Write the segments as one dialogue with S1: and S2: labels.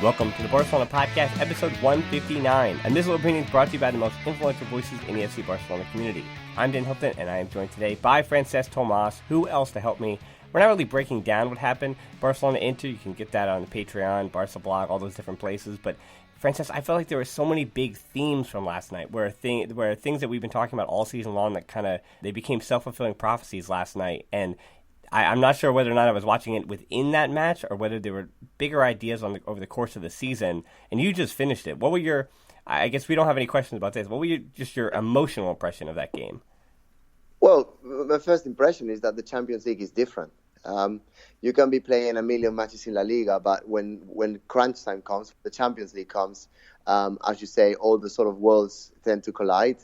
S1: Welcome to the Barcelona Podcast, episode 159. And this little opinion is brought to you by the most influential voices in the FC Barcelona community. I'm Dan Hilton, and I am joined today by Francesc Tomas. Who else to help me? We're not really breaking down what happened. Barcelona Inter, you can get that on the Patreon, Barca blog, all those different places. But Francesc, I felt like there were so many big themes from last night, where things that we've been talking about all season long that they became self-fulfilling prophecies last night. And I'm not sure whether or not I was watching it within that match or whether there were bigger ideas over the course of the season. And you just finished it. What were your, I guess we don't have any questions about this, what were your emotional impression of that game?
S2: Well, my first impression is that the Champions League is different. You can be playing a million matches in La Liga, but when crunch time comes, the Champions League comes, as you say, all the sort of worlds tend to collide.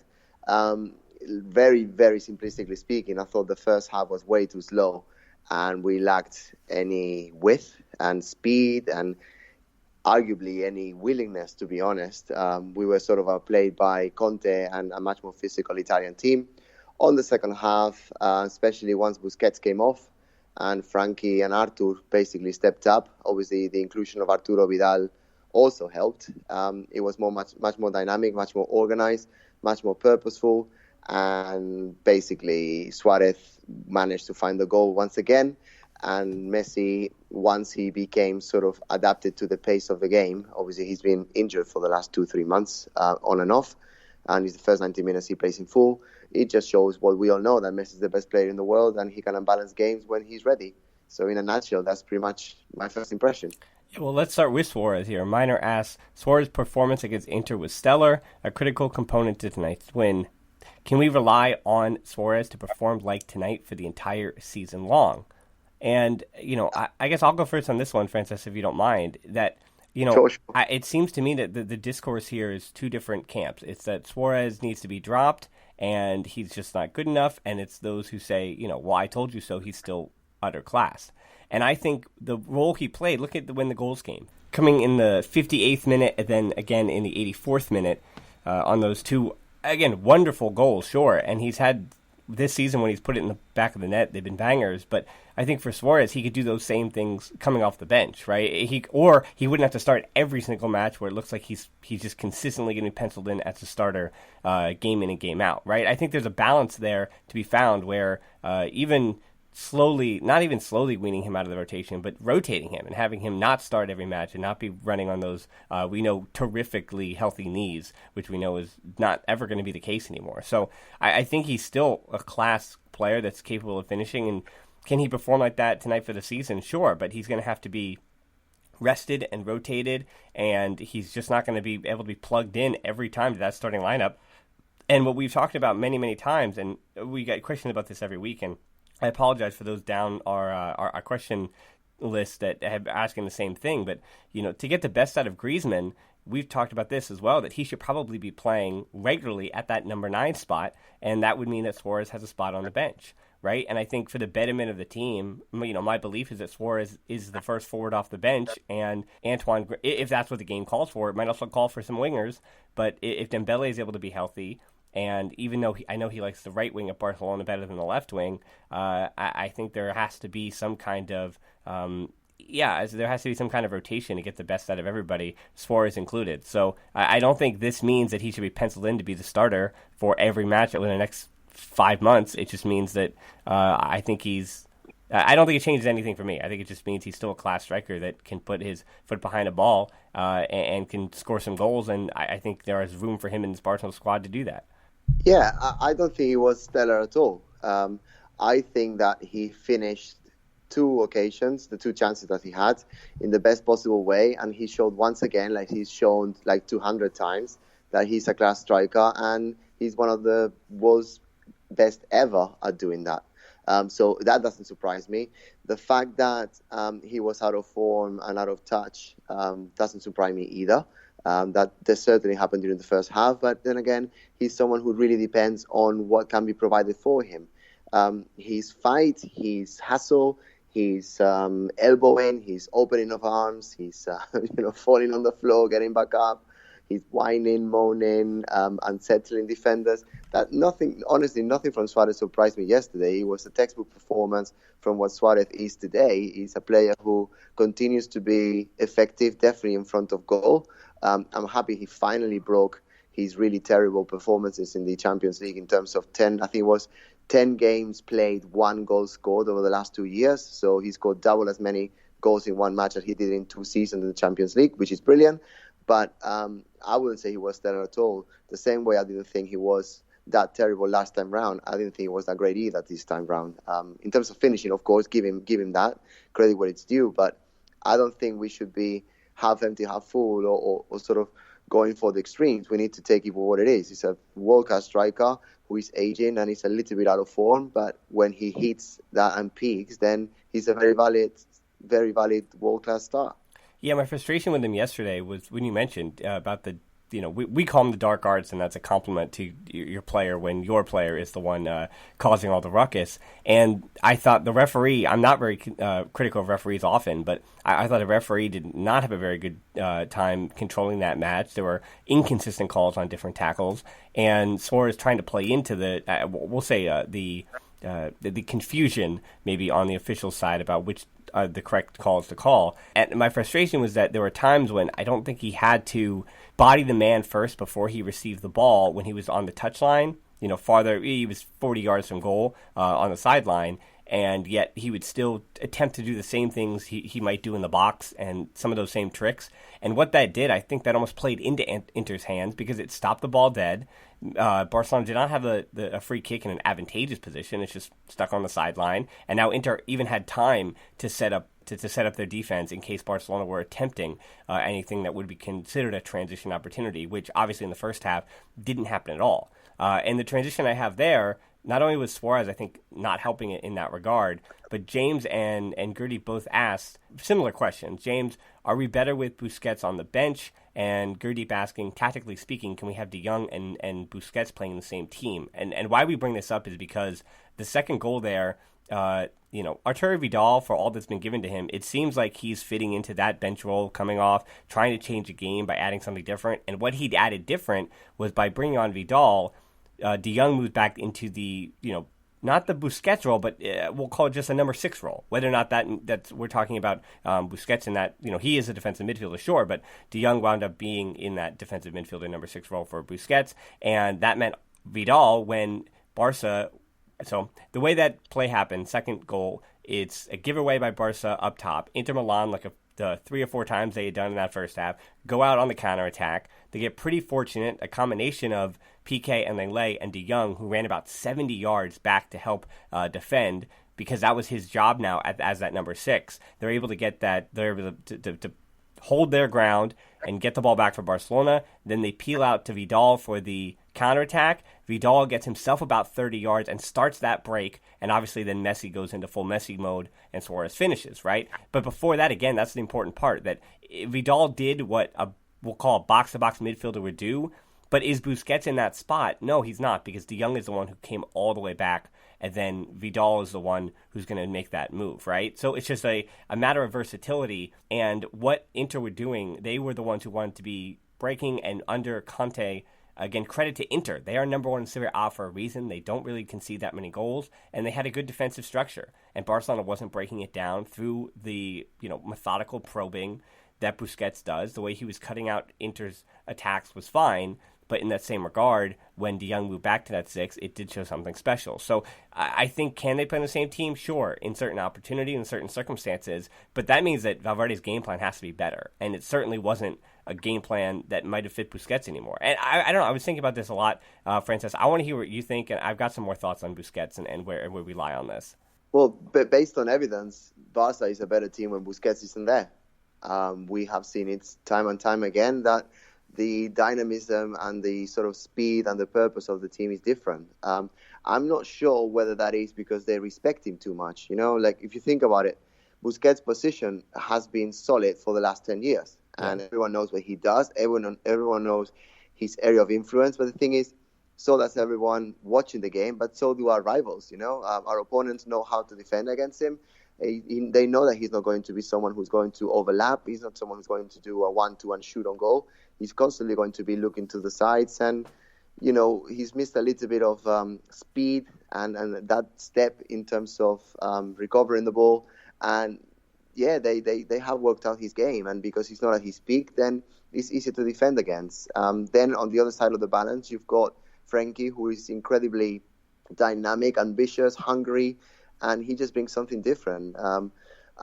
S2: Very, very simplistically speaking, I thought the first half was way too slow. And we lacked any width and speed and arguably any willingness, to be honest. We were sort of outplayed by Conte and a much more physical Italian team. On the second half, especially once Busquets came off and Frenkie and Arturo basically stepped up. Obviously, the inclusion of Arturo Vidal also helped. It was much more dynamic, much more organized, much more purposeful. And basically, Suárez managed to find the goal once again. And Messi, once he became sort of adapted to the pace of the game, obviously he's been injured for the last 2-3 months on and off. And it's the first 90 minutes he plays in full. It just shows what we all know, that Messi is the best player in the world and he can unbalance games when he's ready. So in a nutshell, that's pretty much my first impression.
S1: Yeah, well, let's start with Suárez here. Minor asks, Suárez's performance against Inter was stellar, a critical component to tonight's win. Can we rely on Suárez to perform like tonight for the entire season long? And, I guess I'll go first on this one, Francesc, if you don't mind. That,
S2: Sure.
S1: It seems to me that the discourse here is two different camps. It's that Suárez needs to be dropped and he's just not good enough. And it's those who say, well, I told you so, he's still utter class. And I think the role he played, look at when the goals came. Coming in the 58th minute and then again in the 84th minute on those two. Again, wonderful goals, sure, and he's had this season when he's put it in the back of the net, they've been bangers, but I think for Suárez, he could do those same things coming off the bench, right? He wouldn't have to start every single match where it looks like he's just consistently getting penciled in as a starter game in and game out, right? I think there's a balance there to be found where not even slowly weaning him out of the rotation, but rotating him and having him not start every match and not be running on those, we know, terrifically healthy knees, which we know is not ever going to be the case anymore. So I think he's still a class player that's capable of finishing. And can he perform like that tonight for the season? Sure, but he's going to have to be rested and rotated, and he's just not going to be able to be plugged in every time to that starting lineup. And what we've talked about many, many times, and we get questions about this every week, and I apologize for those down our question list that have asking the same thing. But, to get the best out of Griezmann, we've talked about this as well, that he should probably be playing regularly at that number 9 spot. And that would mean that Suárez has a spot on the bench, right? And I think for the betterment of the team, my belief is that Suárez is the first forward off the bench. And Antoine, if that's what the game calls for, it might also call for some wingers. But if Dembélé is able to be healthy, and even though I know he likes the right wing at Barcelona better than the left wing, I think there has to be some kind of rotation to get the best out of everybody, Suárez included. So I don't think this means that he should be penciled in to be the starter for every match within the next 5 months. It just means that I think I don't think it changes anything for me. I think it just means he's still a class striker that can put his foot behind a ball and can score some goals. And I think there is room for him in this Barcelona squad to do that.
S2: Yeah, I don't think he was stellar at all. I think that he finished 2 occasions, the 2 chances that he had, in the best possible way. And he showed once again, like he's shown like 200 times, that he's a class striker and he's one of the world's best ever at doing that. So that doesn't surprise me. The fact that he was out of form and out of touch doesn't surprise me either. That certainly happened during the first half. But then again, he's someone who really depends on what can be provided for him. His fight, his hustle, his elbowing, his opening of arms, his falling on the floor, getting back up. He's whining, moaning, unsettling defenders. Honestly, nothing from Suárez surprised me yesterday. It was a textbook performance from what Suárez is today. He's a player who continues to be effective, definitely in front of goal. I'm happy he finally broke his really terrible performances in the Champions League in terms of 10 games played, 1 goal scored over the last 2 years. So he scored double as many goals in one match as he did in 2 seasons in the Champions League, which is brilliant. But I wouldn't say he was stellar at all. The same way I didn't think he was that terrible last time round, I didn't think he was that great either this time round. In terms of finishing, of course, give him that credit where it's due. But I don't think we should be half empty, half full, or sort of going for the extremes. We need to take it for what it is. He's a world-class striker who is aging and he's a little bit out of form. But when he hits that and peaks, then he's a very valid world-class star.
S1: Yeah, my frustration with him yesterday was when you mentioned about we call them the dark arts, and that's a compliment to your player when your player is the one causing all the ruckus. And I thought the referee, I'm not very critical of referees often, but I thought the referee did not have a very good time controlling that match. There were inconsistent calls on different tackles, and Suárez trying to play into the confusion maybe on the official side about which the correct calls to call. And my frustration was that there were times when I don't think he had to body the man first before he received the ball when he was on the touchline. Farther, he was 40 yards from goal on the sideline, and yet he would still attempt to do the same things he might do in the box and some of those same tricks. And what that did, I think that almost played into Inter's hands because it stopped the ball dead. Barcelona did not have a free kick in an advantageous position. It's just stuck on the sideline. And now Inter even had time to set up their defense in case Barcelona were attempting anything that would be considered a transition opportunity, which obviously in the first half didn't happen at all. And the transition I have there, not only was Suárez, I think, not helping it in that regard, but James and Gertie both asked similar questions. James, are we better with Busquets on the bench? And Gertie asking, tactically speaking, can we have De Jong and Busquets playing in the same team? And why we bring this up is because the second goal there, Arturo Vidal, for all that's been given to him, it seems like he's fitting into that bench role, coming off, trying to change the game by adding something different. And what he'd added different was by bringing on Vidal, De Jong moved back into the, not the Busquets role, but we'll call it just a number 6 role. Whether or not that's we're talking about Busquets in that, he is a defensive midfielder, sure, but De Jong wound up being in that defensive midfielder number 6 role for Busquets, and that meant Vidal when Barca. So the way that play happened, second goal, it's a giveaway by Barca up top. Inter Milan, like the 3 or 4 times they had done in that first half, go out on the counterattack. They get pretty fortunate, a combination of Piqué and Lenglet and De Jong, who ran about 70 yards back to help defend, because that was his job now as that number 6. They're able to get that, they're able to hold their ground and get the ball back for Barcelona. Then they peel out to Vidal for the counterattack. Vidal gets himself about 30 yards and starts that break, and obviously then Messi goes into full Messi mode and Suárez finishes, right? But before that, again, that's the important part, that Vidal did what we'll call a box-to-box midfielder would do, but is Busquets in that spot? No, he's not, because De Jong is the one who came all the way back, and then Vidal is the one who's going to make that move, right? So it's just a matter of versatility, and what Inter were doing, they were the ones who wanted to be breaking, and under Conte, again, credit to Inter. They are number 1 in Serie A for a reason. They don't really concede that many goals, and they had a good defensive structure, and Barcelona wasn't breaking it down through the methodical probing that Busquets does. The way he was cutting out Inter's attacks was fine, but in that same regard, when De Jong moved back to that 6, it did show something special. So I think, can they play on the same team? Sure, in certain opportunity, in certain circumstances, but that means that Valverde's game plan has to be better, and it certainly wasn't a game plan that might have fit Busquets anymore. And I don't know, I was thinking about this a lot, Francesc. I want to hear what you think, and I've got some more thoughts on Busquets and where we lie on this.
S2: Well, based on evidence, Barca is a better team when Busquets isn't there. We have seen it time and time again that the dynamism and the sort of speed and the purpose of the team is different. I'm not sure whether that is because they respect him too much. Like if you think about it, Busquets' position has been solid for the last 10 years. And everyone knows what he does. Everyone knows his area of influence. But the thing is, so does everyone watching the game, but so do our rivals. Our opponents know how to defend against him. They know that he's not going to be someone who's going to overlap. He's not someone who's going to do a 1-2 shoot on goal. He's constantly going to be looking to the sides, and he's missed a little bit of speed and that step in terms of recovering the ball. And yeah, they have worked out his game, and because he's not at his peak, then it's easy to defend against. Then on the other side of the balance, you've got Frenkie, who is incredibly dynamic, ambitious, hungry, and he just brings something different.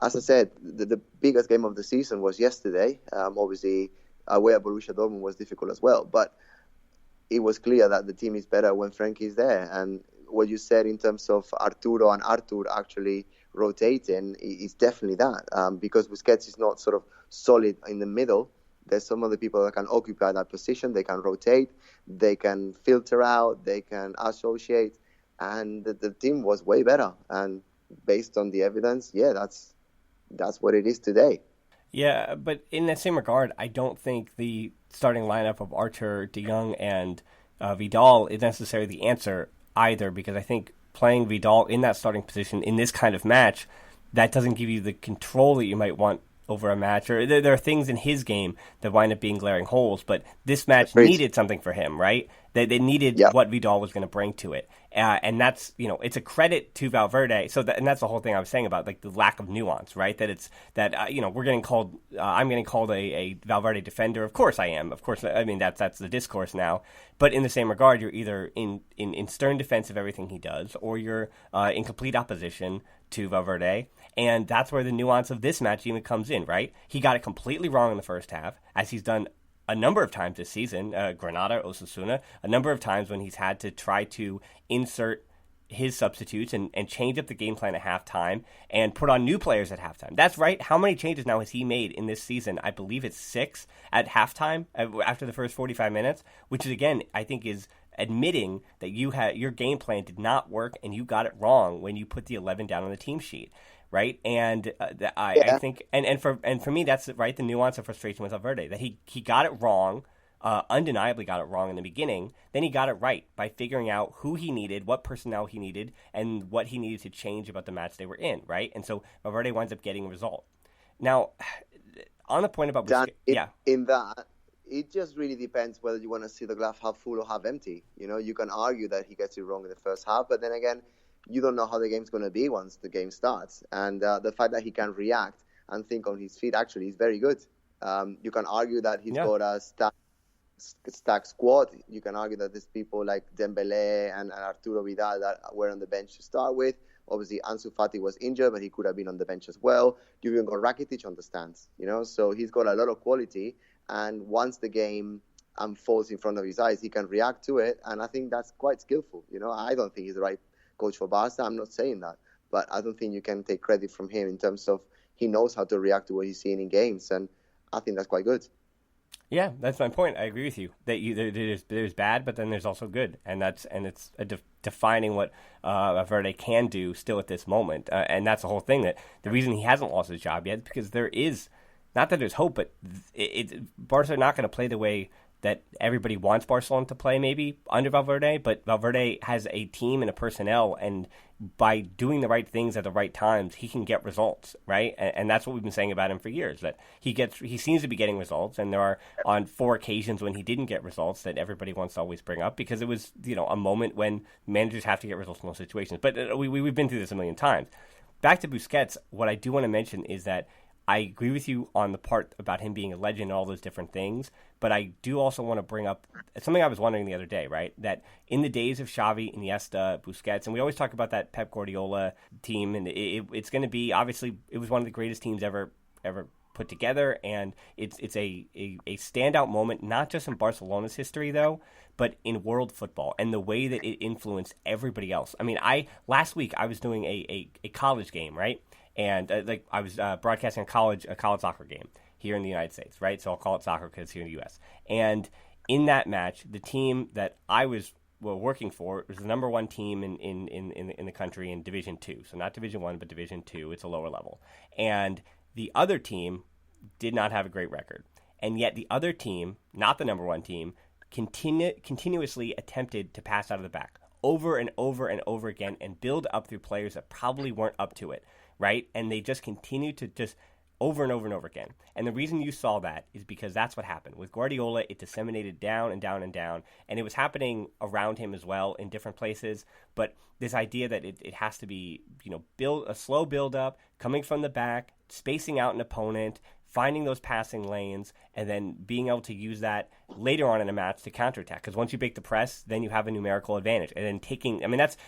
S2: As I said, the biggest game of the season was yesterday. Obviously, away at Borussia Dortmund was difficult as well, but it was clear that the team is better when Frenkie is there. And what you said in terms of Arturo and Artur actually rotating is definitely that, because Busquets is not sort of solid in the middle. There's some other people that can occupy that position. They can rotate, they can filter out, they can associate, and the team was way better. And based on the evidence, yeah, that's what it is today.
S1: Yeah, but in that same regard, I don't think the starting lineup of Artur, De Jong, and Vidal is necessarily the answer either, because I think playing Vidal in that starting position in this kind of match, that doesn't give you the control that you might want over a match. Or there are things in his game that wind up being glaring holes, but this match needed something for him, right? They needed what Vidal was going to bring to it. And that's, it's a credit to Valverde. And that's the whole thing I was saying about like the lack of nuance, right? That it's that, we're getting called, I'm getting called a Valverde defender. Of course I am. Of course, I mean, that's the discourse now. But in the same regard, you're either in stern defense of everything he does, or you're in complete opposition to Valverde. And that's where the nuance of this match even comes in, right? He got it completely wrong in the first half, as he's done a number of times this season, Granada, Osasuna, a number of times when he's had to try to insert his substitutes and change up the game plan at halftime and put on new players at halftime. That's right. How many changes now has he made in this season? I believe it's 6 at halftime after the first 45 minutes, which is, again, I think is admitting that your game plan did not work and you got it wrong when you put the 11 down on the team sheet. Right, and I think, and for me, that's right. The nuance of frustration with Valverde, that he got it wrong, undeniably got it wrong in the beginning. Then he got it right by figuring out who he needed, what personnel he needed, and what he needed to change about the match they were in. Right, and so Valverde winds up getting a result. Now, on the point about Busquets,
S2: in that, it just really depends whether you want to see the glass half full or half empty. You can argue that he gets it wrong in the first half, but then again, you don't know how the game's going to be once the game starts. And the fact that he can react and think on his feet actually is very good. You can argue that he's got a stacked squad. You can argue that there's people like Dembele and Arturo Vidal that were on the bench to start with. Obviously, Ansu Fati was injured, but he could have been on the bench as well. You've even got Rakitic on the stands, so he's got a lot of quality. And once the game unfolds in front of his eyes, he can react to it. And I think that's quite skillful. I don't think he's the right coach for Barca. I'm not saying that, but I don't think you can take credit from him in terms of he knows how to react to what he's seeing in games, and I think that's quite good.
S1: Yeah, that's my point. I agree with you that there's bad, but then there's also good, and it's defining what Valverde can do still at this moment, and that's the whole thing. That the reason he hasn't lost his job yet is because there is not that there's hope, but Barca are not going to play the way that everybody wants Barcelona to play maybe under Valverde, but Valverde has a team and a personnel, and by doing the right things at the right times, he can get results, right? And that's what we've been saying about him for years, that he seems to be getting results, and there are on 4 occasions when he didn't get results that everybody wants to always bring up, because it was, a moment when managers have to get results in those situations. But we've been through this a million times. Back to Busquets, what I do want to mention is that I agree with you on the part about him being a legend and all those different things, but I do also want to bring up something I was wondering the other day, right? That in the days of Xavi, Iniesta, Busquets, and we always talk about that Pep Guardiola team, and it's going to be, obviously, it was one of the greatest teams ever put together, and it's a standout moment, not just in Barcelona's history, though, but in world football and the way that it influenced everybody else. I mean, last week I was doing a college game, right? And I was broadcasting a college soccer game here in the United States, right? So I'll call it soccer because it's here in the U.S. And in that match, the team that I was working for was the number 1 team in the country in Division 2. So not Division 1, but Division 2. It's a lower level. And the other team did not have a great record. And yet the other team, not the number 1 team, continuously attempted to pass out of the back over and over and over again and build up through players that probably weren't up to it. right? And they just continue to just over and over and over again. And the reason you saw that is because that's what happened. With Guardiola, it disseminated down and down and down, and it was happening around him as well in different places. But this idea that it has to be, build a slow build up, coming from the back, spacing out an opponent, finding those passing lanes, and then being able to use that later on in a match to counterattack. Because once you break the press, then you have a numerical advantage. And then that's,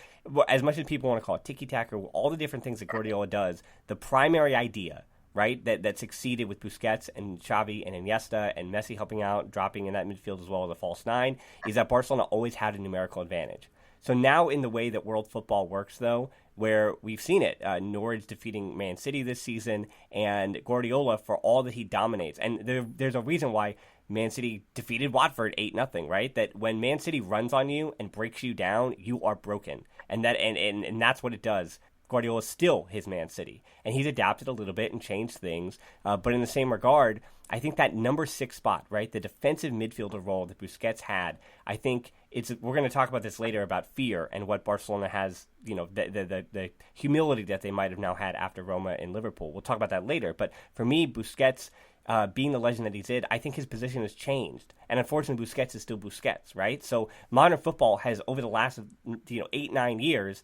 S1: as much as people want to call it tiki-taka, or all the different things that Guardiola does, the primary idea, right, that succeeded with Busquets and Xavi and Iniesta and Messi helping out, dropping in that midfield as well as a false nine, is that Barcelona always had a numerical advantage. So now in the way that world football works, though, where we've seen it, Norwich defeating Man City this season, and Guardiola, for all that he dominates, and there's a reason why Man City defeated Watford 8-0, right? That when Man City runs on you and breaks you down, you are broken, and that's what it does. Guardiola is still his Man City, and he's adapted a little bit and changed things. But in the same regard, I think that number 6 spot, right, the defensive midfielder role that Busquets had, I think we're going to talk about this later about fear and what Barcelona has, the humility that they might have now had after Roma and Liverpool. We'll talk about that later. But for me, Busquets, being the legend that he did, I think his position has changed. And unfortunately, Busquets is still Busquets, right? So modern football has, over the last 8-9 years,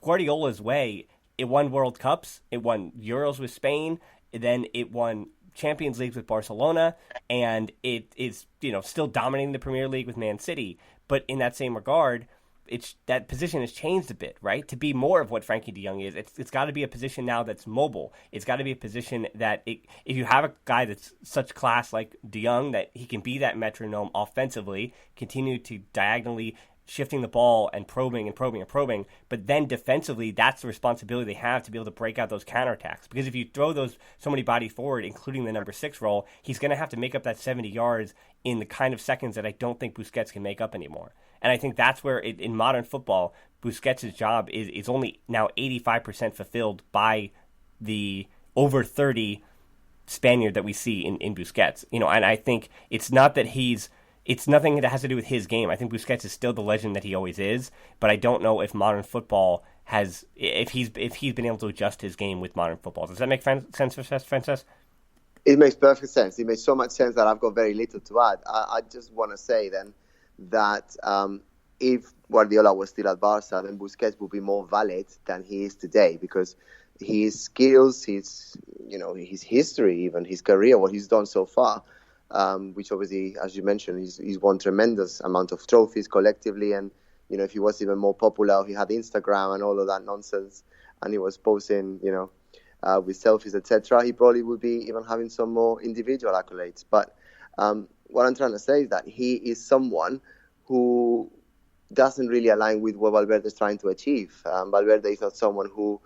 S1: Guardiola's way, it won World Cups, it won Euros with Spain, then it won Champions League with Barcelona, and it is still dominating the Premier League with Man City. But in that same regard, that position has changed a bit, right? To be more of what Frenkie de Jong is, it's got to be a position now that's mobile. It's got to be a position that if you have a guy that's such class like de Jong, that he can be that metronome offensively, continue to diagonally shifting the ball and probing, but then defensively, that's the responsibility they have to be able to break out those counterattacks. Because if you throw so many body forward, including the number 6 role, he's going to have to make up that 70 yards in the kind of seconds that I don't think Busquets can make up anymore. And I think that's where, in modern football, Busquets' job is only now 85% fulfilled by the over 30 Spaniard that we see in Busquets. And I think it's not that it's nothing that has to do with his game. I think Busquets is still the legend that he always is, but I don't know if modern football if he's been able to adjust his game with modern football. Does that make sense, Francesc?
S2: It makes perfect sense. It makes so much sense that I've got very little to add. I just want to say then that if Guardiola was still at Barca, then Busquets would be more valid than he is today, because his skills, his history, even his career, what he's done so far, which obviously, as you mentioned, he's won tremendous amount of trophies collectively. And, if he was even more popular, he had Instagram and all of that nonsense, and he was posting, with selfies, etc., he probably would be even having some more individual accolades. But what I'm trying to say is that he is someone who doesn't really align with what Valverde is trying to achieve. Valverde is not someone who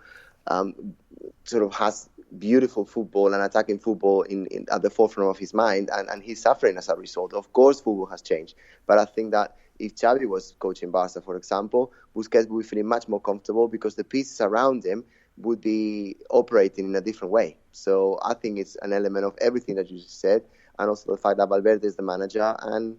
S2: sort of has beautiful football and attacking football at the forefront of his mind, and he's suffering as a result. Of course, football has changed, but I think that if Xavi was coaching Barca, for example, Busquets would be feeling much more comfortable because the pieces around him would be operating in a different way. So I think it's an element of everything that you just said, and also the fact that Valverde is the manager and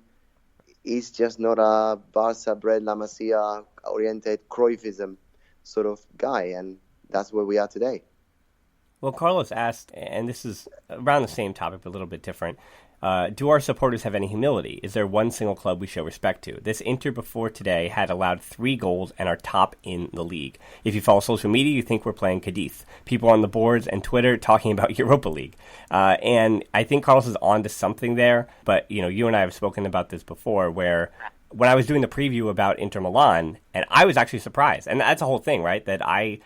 S2: he's just not a Barca-bred, La Masia-oriented Cruyffism sort of guy, and that's where we are today.
S1: Well, Carlos asked, and this is around the same topic, but a little bit different, do our supporters have any humility? Is there one single club we show respect to? This Inter before today had allowed 3 goals and are top in the league. If you follow social media, you think we're playing Cadiz. People on the boards and Twitter talking about Europa League. And I think Carlos is on to something there, but you and I have spoken about this before, where when I was doing the preview about Inter Milan, and I was actually surprised, and that's the whole thing, right, that I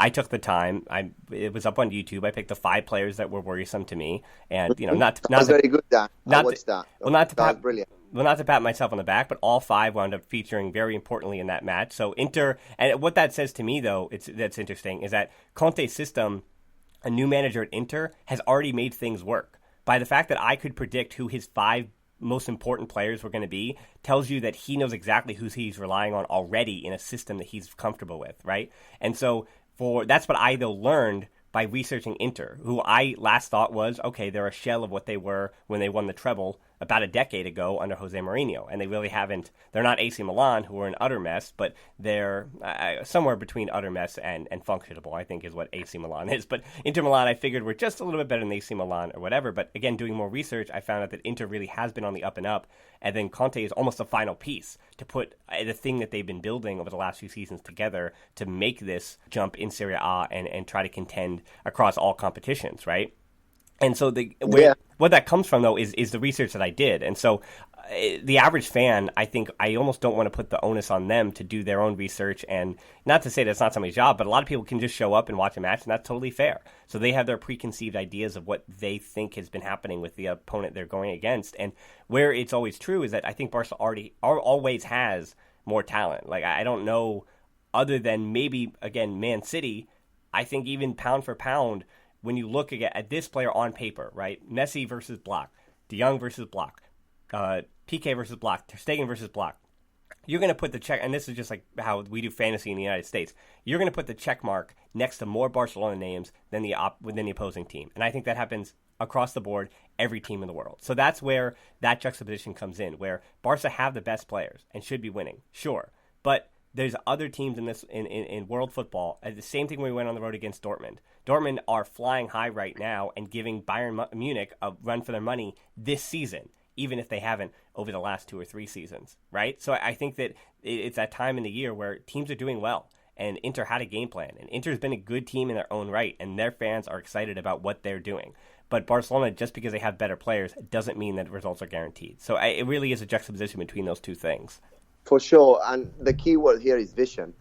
S1: took the time. It was up on YouTube. I picked the 5 players that were worrisome to me, and not
S2: very good. Dan. I watched that.
S1: Well, not to pat,
S2: brilliant.
S1: Well, not to pat myself on the back, but all 5 wound up featuring very importantly in that match. So Inter, and what that says to me though, that's interesting, is that Conte's system, a new manager at Inter, has already made things work by the fact that I could predict who his 5 most important players were going to be, tells you that he knows exactly who he's relying on already in a system that he's comfortable with, right? And so that's what I, though, learned by researching Inter, who I last thought was, okay, they're a shell of what they were when they won the treble about a decade ago under Jose Mourinho, and they really haven't. They're not AC Milan, who are an utter mess, but they're somewhere between utter mess and functionable, I think, is what AC Milan is. But Inter Milan, I figured, were just a little bit better than AC Milan or whatever. But again, doing more research, I found out that Inter really has been on the up and up, and then Conte is almost the final piece to put the thing that they've been building over the last few seasons together to make this jump in Serie A and try to contend across all competitions, right? And so what that comes from, though, is the research that I did. And so the average fan, I think I almost don't want to put the onus on them to do their own research. And not to say that's not somebody's job, but a lot of people can just show up and watch a match, and that's totally fair. So they have their preconceived ideas of what they think has been happening with the opponent they're going against. And where it's always true is that I think Barca always has more talent. Like, I don't know, other than maybe, again, Man City, I think even pound for pound, when you look at this player on paper, right? Messi versus Block, De Jong versus Block, PK versus Block, Ter Stegen versus Block. You're going to put the check, and this is just like how we do fantasy in the United States. You're going to put the check mark next to more Barcelona names than the opposing team. And I think that happens across the board, every team in the world. So that's where that juxtaposition comes in, where Barca have the best players and should be winning, sure. But there's other teams in world football. The same thing when we went on the road against Dortmund. Dortmund are flying high right now and giving Bayern Munich a run for their money this season, even if they haven't over the last 2 or 3 seasons, right? So I think that it's that time in the year where teams are doing well, and Inter had a game plan, and Inter's been a good team in their own right, and their fans are excited about what they're doing. But Barcelona, just because they have better players, doesn't mean that results are guaranteed. So it really is a juxtaposition between those two things.
S2: For sure, and the key word here is vision.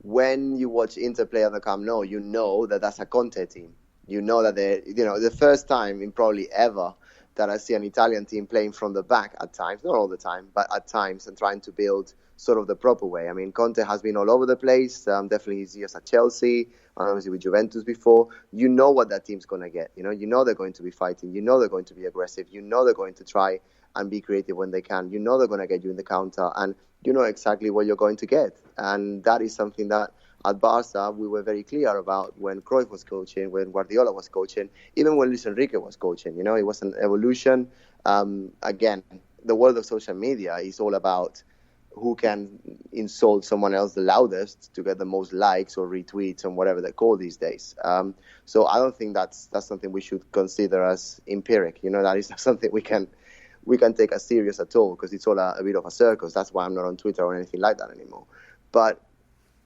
S2: When you watch Inter play on the Camp Nou, you know that that's a Conte team. You know that the first time in probably ever that I see an Italian team playing from the back at times, not all the time, but at times, and trying to build sort of the proper way. I mean, Conte has been all over the place. Definitely his years at Chelsea, and obviously with Juventus before. You know what that team's going to get. You know they're going to be fighting. You know they're going to be aggressive. You know they're going to try and be creative when they can. You know they're going to get you in the counter, and you know exactly what you're going to get. And that is something that at Barca we were very clear about when Cruyff was coaching, when Guardiola was coaching, even when Luis Enrique was coaching. It was an evolution. Again, the world of social media is all about who can insult someone else the loudest to get the most likes or retweets and whatever they call these days. So I don't think that's something we should consider as empiric. That is not something we can take as serious at all, because it's all a bit of a circus. That's why I'm not on Twitter or anything like that anymore. But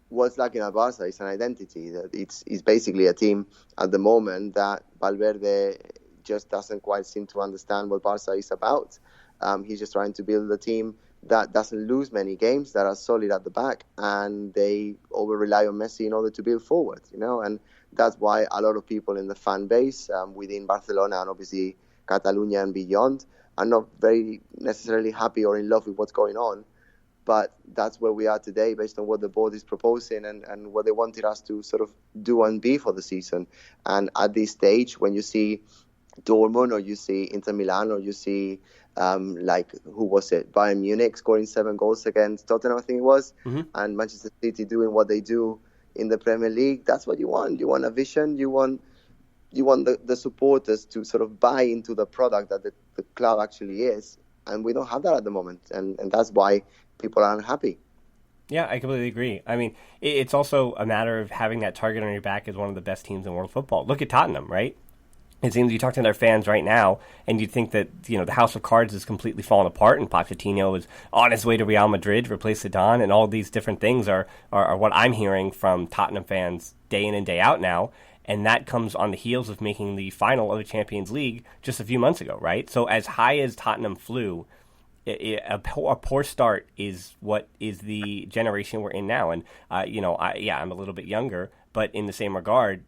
S2: what's lacking at Barca is an identity. That it's basically a team at the moment that Valverde just doesn't quite seem to understand what Barca is about. He's just trying to build a team that doesn't lose many games, that are solid at the back, and they over-rely on Messi in order to build forward, and that's why a lot of people in the fan base within Barcelona and obviously Catalonia and beyond are not very necessarily happy or in love with what's going on. But that's where we are today based on what the board is proposing and what they wanted us to sort of do and be for the season. And at this stage, when you see Dortmund or you see Inter Milan or you see, Bayern Munich scoring 7 goals against Tottenham, I think it was, and Manchester City doing what they do in the Premier League, that's what you want. You want a vision. You want the supporters to sort of buy into the product that the club actually is. And we don't have that at the moment. And that's why people are unhappy.
S1: Yeah, I completely agree. I mean, it's also a matter of having that target on your back as one of the best teams in world football. Look at Tottenham, right? It seems you talk to their fans right now, and you'd think that the House of Cards is completely fallen apart, and Pochettino is on his way to Real Madrid to replace Zidane, and all these different things are what I'm hearing from Tottenham fans day in and day out now. And that comes on the heels of making the final of the Champions League just a few months ago, right? So as high as Tottenham flew, a poor start is what is the generation we're in now. And, I'm a little bit younger, but in the same regard,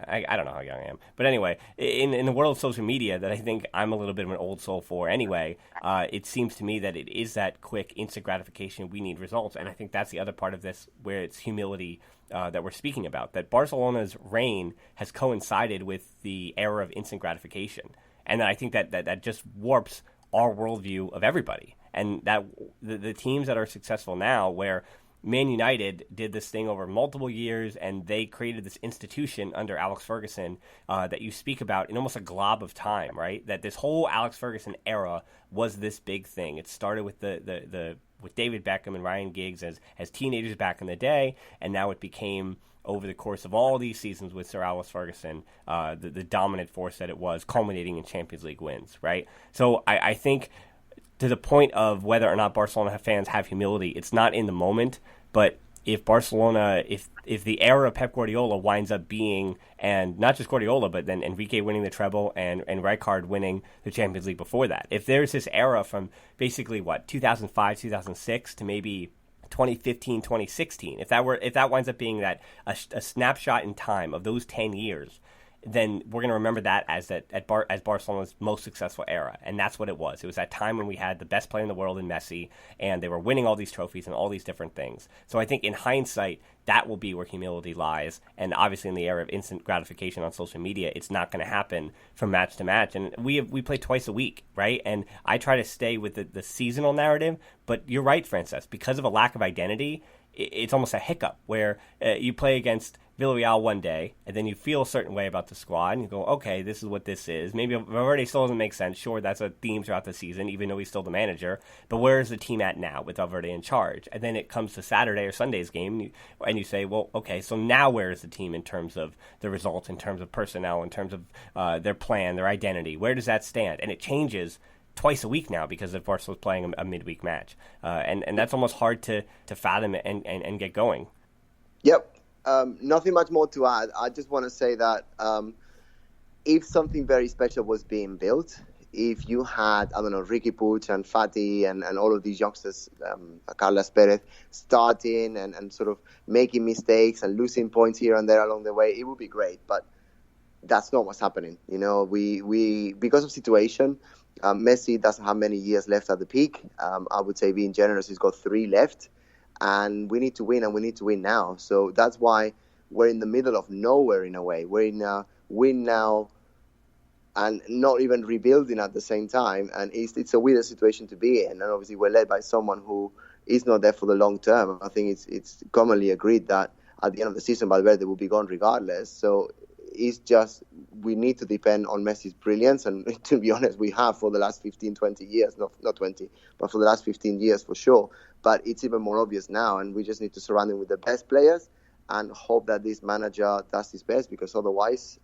S1: I don't know how young I am. But anyway, in the world of social media that I think I'm a little bit of an old soul for anyway, it seems to me that it is that quick, instant gratification. We need results. And I think that's the other part of this where it's humility that we're speaking about, that Barcelona's reign has coincided with the era of instant gratification. And I think that just warps our worldview of everybody. And that the teams that are successful now, where Man United did this thing over multiple years, and they created this institution under Alex Ferguson that you speak about in almost a glob of time, right? That this whole Alex Ferguson era was this big thing. It started with with David Beckham and Ryan Giggs as teenagers back in the day, and now it became, over the course of all these seasons with Sir Alex Ferguson, the dominant force that it was, culminating in Champions League wins, right? So I think, to the point of whether or not Barcelona fans have humility, it's not in the moment, but if Barcelona, if the era of Pep Guardiola winds up being, and not just Guardiola, but then Enrique winning the treble and Rijkaard winning the Champions League before that, if there's this era from basically 2005, 2006 to maybe 2015, 2016, if that winds up being that a snapshot in time of those 10 years, then we're going to remember that as Barcelona's most successful era. And that's what it was. It was that time when we had the best player in the world in Messi, and they were winning all these trophies and all these different things. So I think in hindsight, that will be where humility lies. And obviously in the era of instant gratification on social media, it's not going to happen from match to match. And we play twice a week, right? And I try to stay with the seasonal narrative. But you're right, Francesc, because of a lack of identity, it's almost a hiccup where you play against Villarreal one day, and then you feel a certain way about the squad, and you go, okay, this is what this is. Maybe Valverde still doesn't make sense. Sure, that's a theme throughout the season, even though he's still the manager. But where is the team at now with Valverde in charge? And then it comes to Saturday or Sunday's game, and you say, well, okay, so now where is the team in terms of the results, in terms of personnel, in terms of their plan, their identity? Where does that stand? And it changes twice a week now because of Barcelona's playing a midweek match. And that's almost hard to fathom and get going.
S2: Yep. Nothing much more to add. I just want to say that if something very special was being built, if you had, I don't know, Ricky Puig and Fati and all of these youngsters, Carlos Perez, starting and sort of making mistakes and losing points here and there along the way, it would be great. But that's not what's happening. You know, we because of situation, Messi doesn't have many years left at the peak. I would say, being generous, he's got 3 left. And we need to win, and we need to win now. So that's why we're in the middle of nowhere in a way. We're in a win now and not even rebuilding at the same time. And it's a weird situation to be in. And obviously we're led by someone who is not there for the long term. I think it's commonly agreed that at the end of the season, Valverde will be gone regardless. So it's just, we need to depend on Messi's brilliance. And to be honest, we have for the last 15, 20 years, not 20, but for the last 15 years for sure. But it's even more obvious now, and we just need to surround him with the best players and hope that this manager does his best, because otherwise,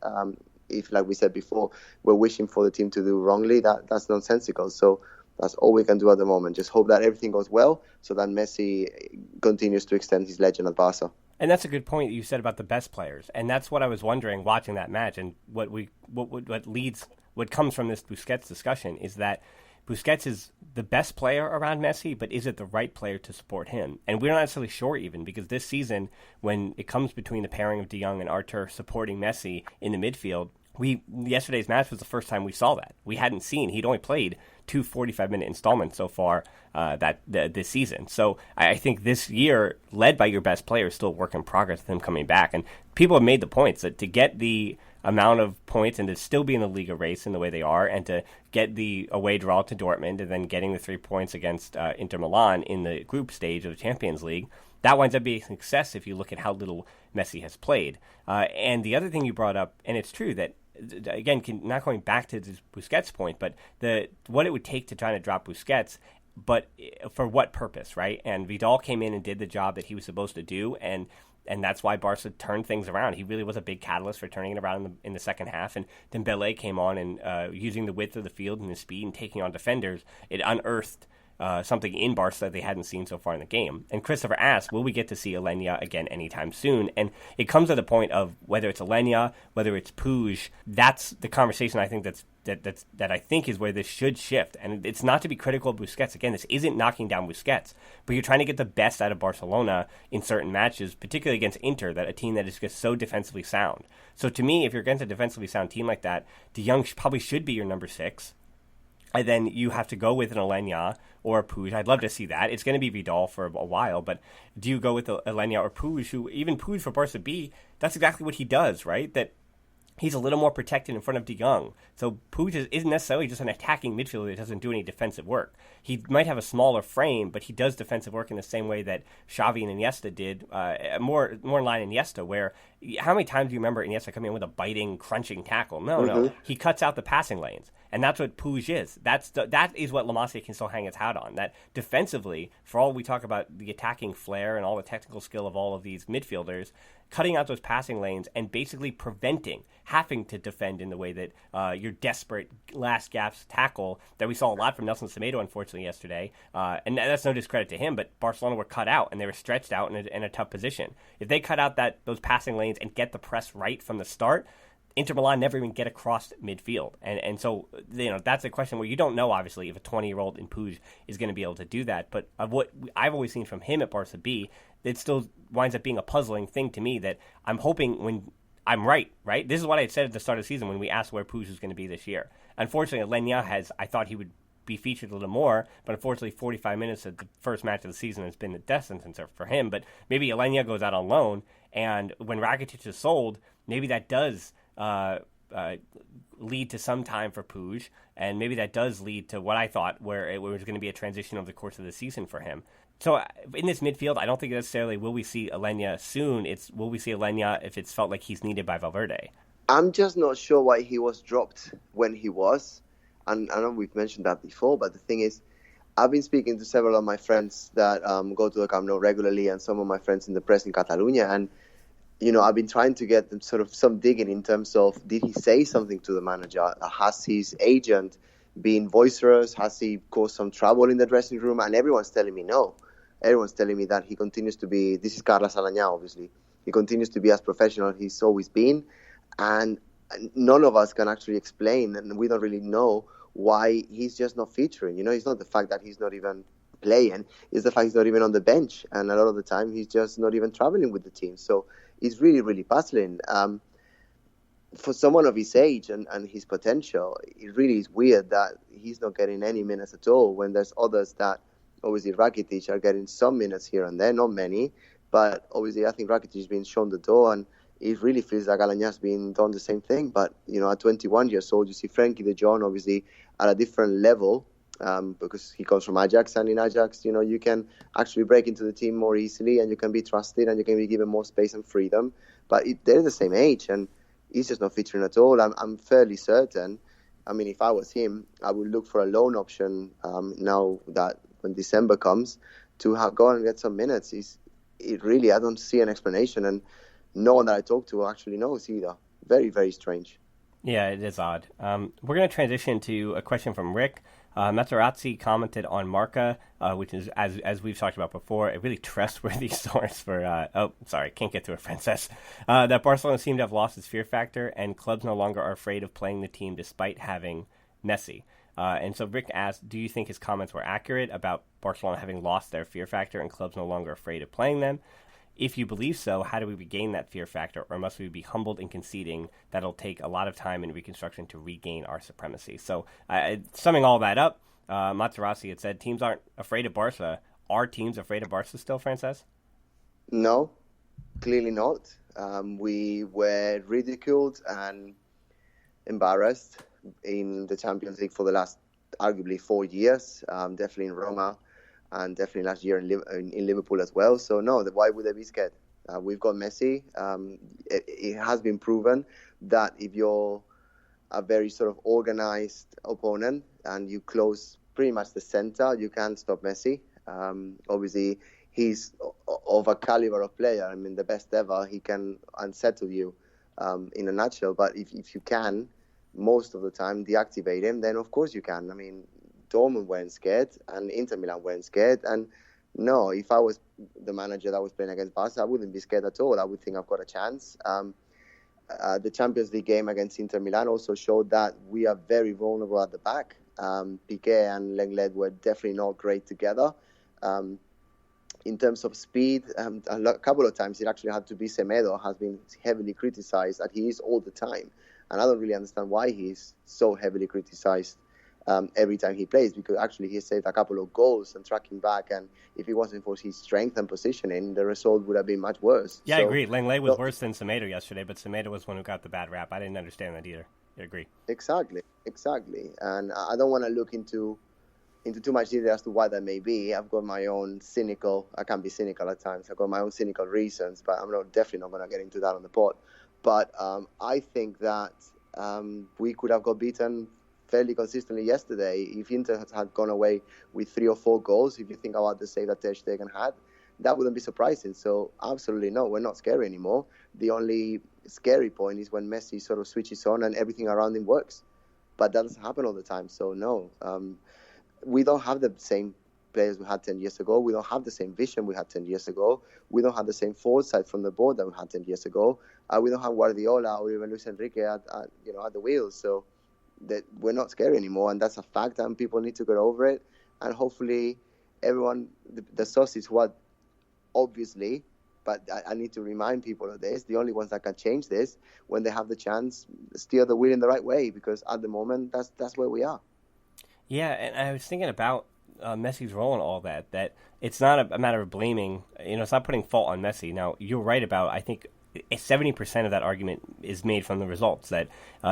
S2: if, like we said before, we're wishing for the team to do wrongly, that's nonsensical. So that's all we can do at the moment. Just hope that everything goes well so that Messi continues to extend his legend at Barca.
S1: And that's a good point that you said about the best players. And that's what I was wondering watching that match, and what comes from this Busquets discussion is that Busquets is the best player around Messi, but is it the right player to support him? And we're not necessarily sure even, because this season, when it comes between the pairing of De Jong and Arturo supporting Messi in the midfield, yesterday's match was the first time we saw that. We hadn't seen. He'd only played 2 45-minute installments so far this season. So I think this year, led by your best player, is still a work in progress with him coming back. And people have made the points that to get the amount of points and to still be in the Liga race in the way they are, and to get the away draw to Dortmund and then getting the 3 points against Inter Milan in the group stage of the Champions League, that winds up being a success if you look at how little Messi has played. And the other thing you brought up, and it's true that, again, not going back to this Busquets point, but what it would take to try to drop Busquets, but for what purpose, right? And Vidal came in and did the job that he was supposed to do, and that's why Barca turned things around. He really was a big catalyst for turning it around in the second half. And Dembele came on and using the width of the field and his speed and taking on defenders, it unearthed something in Barca that they hadn't seen so far in the game. And Christopher asked, will we get to see Alenya again anytime soon? And it comes to the point of whether it's Alenya, whether it's Puig, that's the conversation I think that I think is where this should shift. And it's not to be critical of Busquets. Again, this isn't knocking down Busquets, but you're trying to get the best out of Barcelona in certain matches, particularly against Inter, that a team that is just so defensively sound. So to me, if you're against a defensively sound team like that, De Jong probably should be your number 6. And then you have to go with an Alenya or a Puig. I'd love to see that. It's going to be Vidal for a while, but do you go with Alenya or Puig, who, even Puig for Barca B, that's exactly what he does, right? That he's a little more protected in front of De Jong. So Puig isn't necessarily just an attacking midfielder that doesn't do any defensive work. He might have a smaller frame, but he does defensive work in the same way that Xavi and Iniesta did, more in line Iniesta, where how many times do you remember Iniesta coming in with a biting, crunching tackle? No. He cuts out the passing lanes. And that's what Puig is. That is what La Masia can still hang its hat on. That defensively, for all we talk about the attacking flair and all the technical skill of all of these midfielders, cutting out those passing lanes and basically preventing having to defend in the way that your desperate last gasp tackle that we saw a lot from Nelson Semedo, unfortunately, yesterday. And that's no discredit to him, but Barcelona were cut out and they were stretched out in a tough position. If they cut out those passing lanes and get the press right from the start, Inter Milan never even get across midfield. And so, that's a question where you don't know, obviously, if a 20-year-old in Puig is going to be able to do that. But of what I've always seen from him at Barca B, it still winds up being a puzzling thing to me that I'm hoping when I'm right? This is what I had said at the start of the season when we asked where Puig was going to be this year. Unfortunately, Lenya I thought he would be featured a little more, but unfortunately 45 minutes at the first match of the season has been a death sentence for him. But maybe Lenya goes out on loan, and when Rakitic is sold, maybe that does lead to some time for Puig, and maybe that does lead to what I thought, where it was going to be a transition over the course of the season for him. So in this midfield, I don't think necessarily will we see Alenya soon. It's will we see Alenya if it's felt like he's needed by Valverde.
S2: I'm just not sure why he was dropped when he was. And I know we've mentioned that before, but the thing is, I've been speaking to several of my friends that go to the Camp Nou regularly, and some of my friends in the press in Catalonia, and I've been trying to get them sort of some digging in terms of, did he say something to the manager? Has his agent been boisterous? Has he caused some trouble in the dressing room? And everyone's telling me no. Everyone's telling me that he continues to be, this is Carlos Alanya, obviously, he continues to be as professional as he's always been. And none of us can actually explain, and we don't really know why he's just not featuring. It's not the fact that he's not even playing, it's the fact he's not even on the bench. And a lot of the time, he's just not even traveling with the team. So it's really, really puzzling. For someone of his age and his potential, it really is weird that he's not getting any minutes at all when there's others that, obviously, Rakitic are getting some minutes here and there, not many. But obviously, I think Rakitic has been shown the door, and it really feels like Alanya's been done the same thing. But, at 21 years old, you see Frenkie de Jong, obviously, at a different level, because he comes from Ajax, and in Ajax, you can actually break into the team more easily, and you can be trusted, and you can be given more space and freedom. But they're the same age, and he's just not featuring at all. I'm fairly certain. I mean, if I was him, I would look for a loan option now that when December comes to go and get some minutes. I don't see an explanation, and no one that I talk to actually knows either. Very, very strange.
S1: Yeah, it is odd. We're going to transition to a question from Rick. Materazzi commented on Marca, which is, as we've talked about before, a really trustworthy source for, can't get to it, Francesc, that Barcelona seemed to have lost its fear factor, and clubs no longer are afraid of playing the team despite having Messi. And so Rick asked, do you think his comments were accurate about Barcelona having lost their fear factor and clubs no longer afraid of playing them? If you believe so, how do we regain that fear factor, or must we be humbled and conceding that it'll take a lot of time in reconstruction to regain our supremacy? So, summing all that up, Materazzi had said teams aren't afraid of Barca. Are teams afraid of Barca still, Francesc?
S2: No, clearly not. We were ridiculed and embarrassed in the Champions League for the last, arguably, 4 years, definitely in Roma, and definitely last year in Liverpool as well. So no, why would they be scared? We've got Messi. It has been proven that if you're a very sort of organized opponent and you close pretty much the center, you can't stop Messi. Obviously, he's of a caliber of player. I mean, the best ever. He can unsettle you in a nutshell. But if you can, most of the time, deactivate him, then of course you can. I mean, Dortmund weren't scared, and Inter Milan weren't scared. And no, if I was the manager that was playing against Barca, I wouldn't be scared at all. I would think I've got a chance. The Champions League game against Inter Milan also showed that we are very vulnerable at the back. Piqué and Lenglet were definitely not great together. In terms of speed, a couple of times it actually had to be Semedo, has been heavily criticized, that he is all the time. And I don't really understand why he's so heavily criticized every time he plays, because actually he saved a couple of goals and tracking back, and if it wasn't for his strength and positioning, the result would have been much worse.
S1: Yeah, I agree. Langley was worse than Semedo yesterday, but Semedo was one who got the bad rap. I didn't understand that either. I agree.
S2: Exactly. And I don't want to look into too much detail as to why that may be. I've got my own I can be cynical at times. I've got my own cynical reasons, but I'm definitely not going to get into that on the pod. But I think that we could have got beaten fairly consistently yesterday if Inter had gone away with 3 or 4 goals. If you think about the save that Ter Stegen had, that wouldn't be surprising. So absolutely no, we're not scary anymore. The only scary point is when Messi sort of switches on and everything around him works. But that doesn't happen all the time. So no, we don't have the same players we had 10 years ago. We don't have the same vision we had 10 years ago. We don't have the same foresight from the board that we had 10 years ago. We don't have Guardiola or even Luis Enrique at the wheels. So that we're not scary anymore, and that's a fact, and people need to get over it. And hopefully everyone, the sauce is what, obviously, but I need to remind people of this, the only ones that can change this, when they have the chance, steer the wheel in the right way, because at the moment, that's where we are. Yeah,
S1: and I was thinking about Messi's role in all that it's not a matter of blaming, it's not putting fault on Messi. Now, you're right about, I think, 70% of that argument is made from the results, that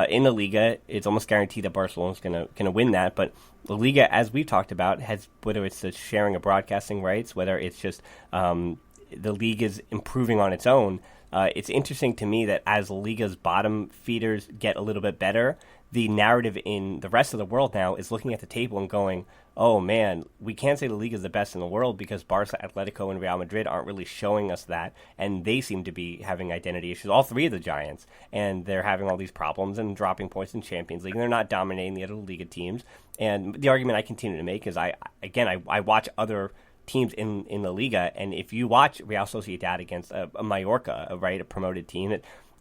S1: in the Liga, it's almost guaranteed that Barcelona's going to win that. But the Liga, as we've talked about, has, whether it's the sharing of broadcasting rights, whether it's just the league is improving on its own. It's interesting to me that as La Liga's bottom feeders get a little bit better, the narrative in the rest of the world now is looking at the table and going, oh man, we can't say the league is the best in the world because Barca, Atletico, and Real Madrid aren't really showing us that, and they seem to be having identity issues, all 3 of the giants, and they're having all these problems and dropping points in Champions League, and they're not dominating the other Liga teams. And the argument I continue to make is I watch other teams in La Liga, and if you watch Real Sociedad against a Mallorca, a promoted team,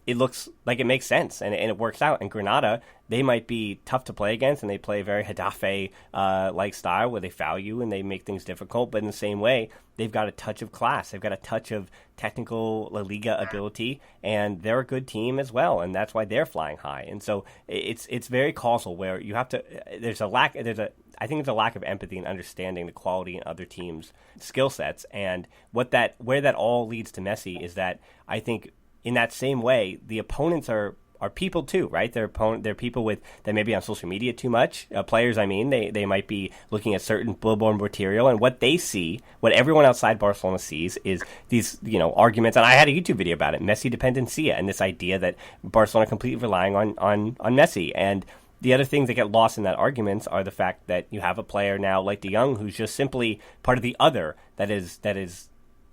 S1: it looks like it makes sense, and it works out. And Granada, they might be tough to play against, and they play a very Getafe-like style where they foul you and they make things difficult. But in the same way, they've got a touch of class. They've got a touch of technical La Liga ability, and they're a good team as well, and that's why they're flying high. And so it's very causal where you have to. I think it's a lack of empathy and understanding the quality in other teams' skill sets, and where that all leads to Messi is that I think, in that same way, the opponents are people too, right? They're people that may be on social media too much. Players, I mean, they might be looking at certain billboard material, and what they see, what everyone outside Barcelona sees, is these arguments. And I had a YouTube video about it, Messi dependencia, and this idea that Barcelona completely relying on Messi. And the other things that get lost in that arguments are the fact that you have a player now like De Jong who's just simply part of the other that is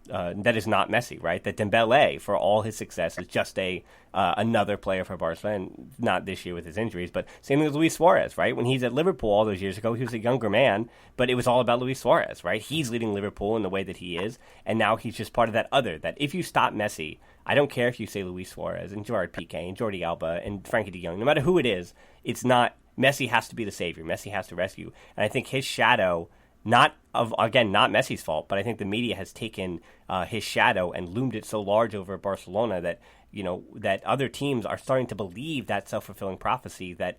S1: not Messi, right? That Dembele, for all his success, is just another player for Barcelona, and not this year with his injuries. But same thing with Luis Suárez, right? When he's at Liverpool all those years ago, he was a younger man, but it was all about Luis Suárez, right? He's leading Liverpool in the way that he is, and now he's just part of that other. That if you stop Messi, I don't care if you say Luis Suárez and Gerard Piqué and Jordi Alba and Frenkie de Jong, no matter who it is, it's not Messi has to be the savior. Messi has to rescue, and I think his shadow. Not Messi's fault, but I think the media has taken his shadow and loomed it so large over Barcelona that that other teams are starting to believe that self-fulfilling prophecy that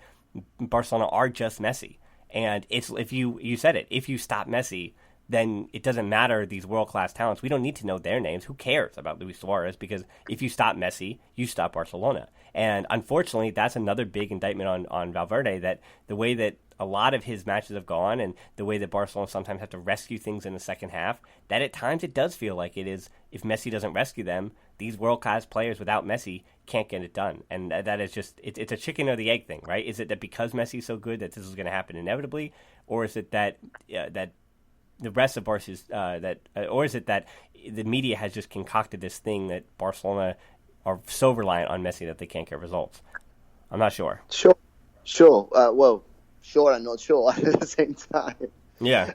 S1: Barcelona are just Messi. And it's if you said it, if you stop Messi, then it doesn't matter these world-class talents. We don't need to know their names. Who cares about Luis Suarez? Because if you stop Messi, you stop Barcelona. And unfortunately, that's another big indictment on Valverde, that the way that a lot of his matches have gone and the way that Barcelona sometimes have to rescue things in the second half, that at times it does feel like it is, if Messi doesn't rescue them, these world-class players without Messi can't get it done. And that is just, it's a chicken or the egg thing, right? Is it that because Messi's so good that this is going to happen inevitably? Or is it that the rest of Barca's, or is it that the media has just concocted this thing that Barcelona are so reliant on Messi that they can't get results? I'm not sure. Sure.
S2: Sure and not sure at the same time.
S1: Yeah.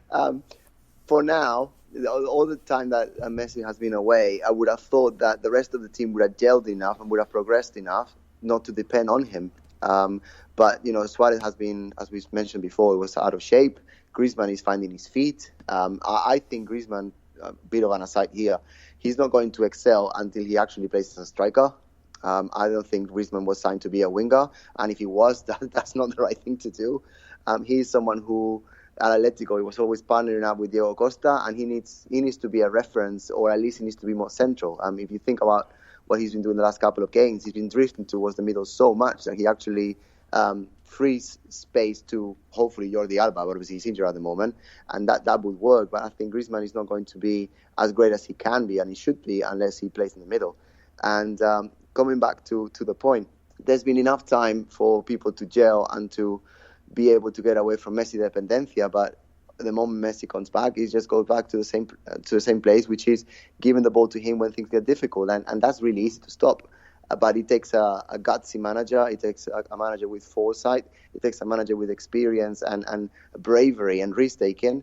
S2: For now, all the time that Messi has been away, I would have thought that the rest of the team would have gelled enough and would have progressed enough not to depend on him. But, Suárez has been, as we mentioned before, he was out of shape. Griezmann is finding his feet. I think Griezmann, a bit of an aside here, he's not going to excel until he actually plays as a striker. I don't think Griezmann was signed to be a winger, and if he was, that's not the right thing to do. He's someone who at Atletico he was always partnering up with Diego Costa, and he needs to be a reference, or at least he needs to be more central. If you think about what he's been doing the last couple of games, he's been drifting towards the middle so much that he actually frees space to hopefully Jordi Alba, but obviously he's injured at the moment, and that would work. But I think Griezmann is not going to be as great as he can be and he should be unless he plays in the middle. And coming back to the point, there's been enough time for people to gel and to be able to get away from Messi dependencia, but the moment Messi comes back, he just goes back to the same place, which is giving the ball to him when things get difficult, and that's really easy to stop. But it takes a gutsy manager, it takes a manager with foresight, it takes a manager with experience and bravery and risk-taking